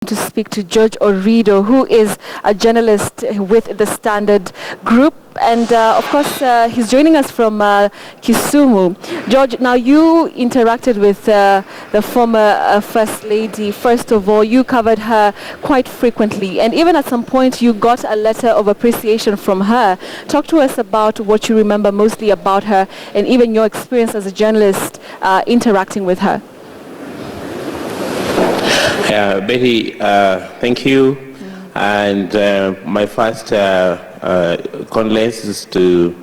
to speak to George Orido, who is a journalist with the Standard Group. And of course, he's joining us from Kisumu. George, now you interacted with the former First Lady. First of all, you covered her quite frequently. And even at some point, you got a letter of appreciation from her. Talk to us about what you remember mostly about her and even your experience as a journalist interacting with her. Betty, thank you. And my first condolences to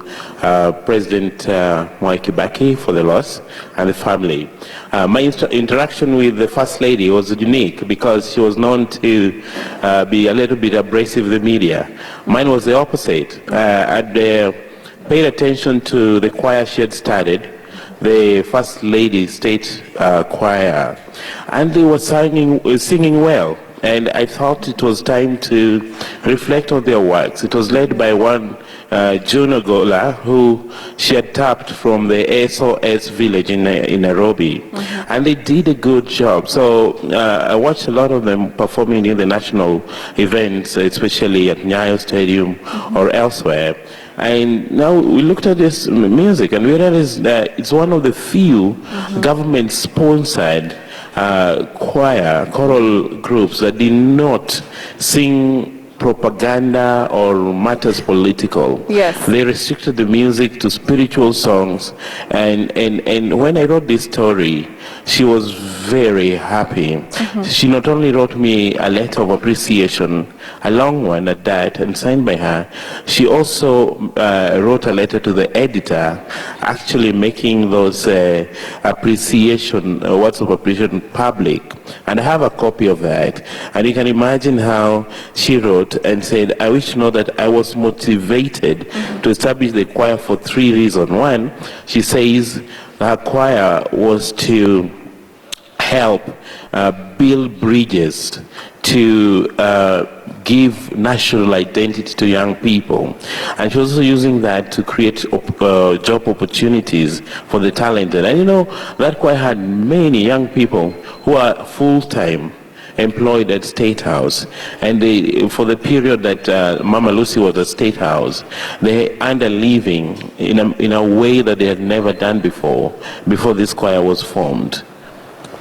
President Lucy Kibaki for the loss and the family. My interaction with the First Lady was unique because she was known to be a little bit abrasive with the media. Mine was the opposite. I'd paid attention to the choir she had started, the First Lady State Choir, and they were singing well. And I thought it was time to reflect on their works. It was led by one June Ogola, who she had tapped from the SOS village in Nairobi. Mm-hmm. And they did a good job. So I watched a lot of them performing in the national events, especially at Nyayo Stadium mm-hmm. or elsewhere. And now we looked at this music and we realized that it's one of the few mm-hmm. government-sponsored choral groups that did not sing propaganda or matters political. Yes. They restricted the music to spiritual songs, and when I wrote this story, she was very happy. Mm-hmm. She not only wrote me a letter of appreciation, a long one at that, and signed by her, she also wrote a letter to the editor, actually making those appreciation, words of appreciation public. And I have a copy of that. And you can imagine how she wrote and said, I wish to know that I was motivated mm-hmm. to establish the choir for 3 reasons. One, she says her choir was to help build bridges to give national identity to young people. And she's also using that to create job opportunities for the talented. And you know, that choir had many young people who are full-time employed at State House, and they, for the period that Mama Lucy was at State House, they earned a living in a way that they had never done before this choir was formed.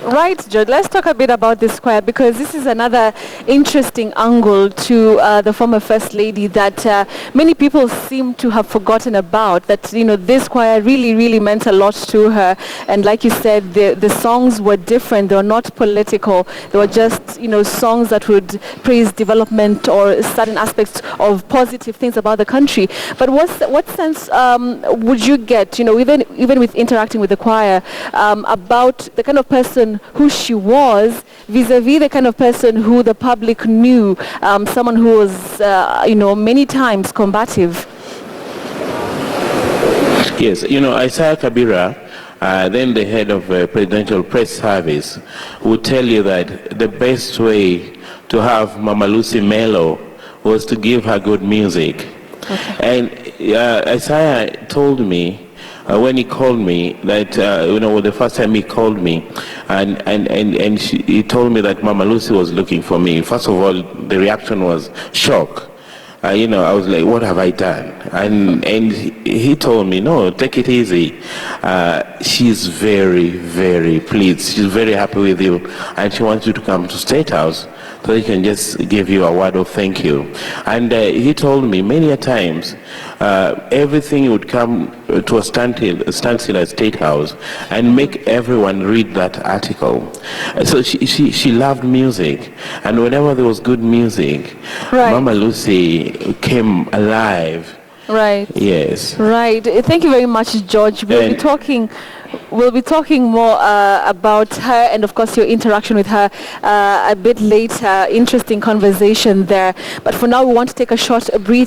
Right, George. Let's talk a bit about this choir, because this is another interesting angle to the former First Lady that many people seem to have forgotten about, that, you know, this choir really, really meant a lot to her. And like you said, the songs were different. They were not political. They were just, you know, songs that would praise development or certain aspects of positive things about the country. But what sense would you get, you know, even with interacting with the choir, about the kind of person who she was vis-a-vis the kind of person who the public knew, someone who was, you know, many times combative? Yes, you know, Isaiah Kabira, then the head of Presidential Press Service, would tell you that the best way to have Mama Lucy mellow was to give her good music. Okay. And Isaiah told me, when he called me, that you know, the first time he called me, and he told me that Mama Lucy was looking for me. First of all, the reaction was shock. You know, I was like, what have I done? And he told me, no, take it easy. She's very, very pleased. She's very happy with you, and she wants you to come to State House so he can just give you a word of thank you. And he told me many a times, everything would come to a standstill at State House and make everyone read that article. So she loved music, and whenever there was good music, right, Mama Lucy came alive. Right. Yes. Right. Thank you very much, George. We'll be talking more about her and, of course, your interaction with her a bit later. Interesting conversation there. But for now, we want to take a short breather.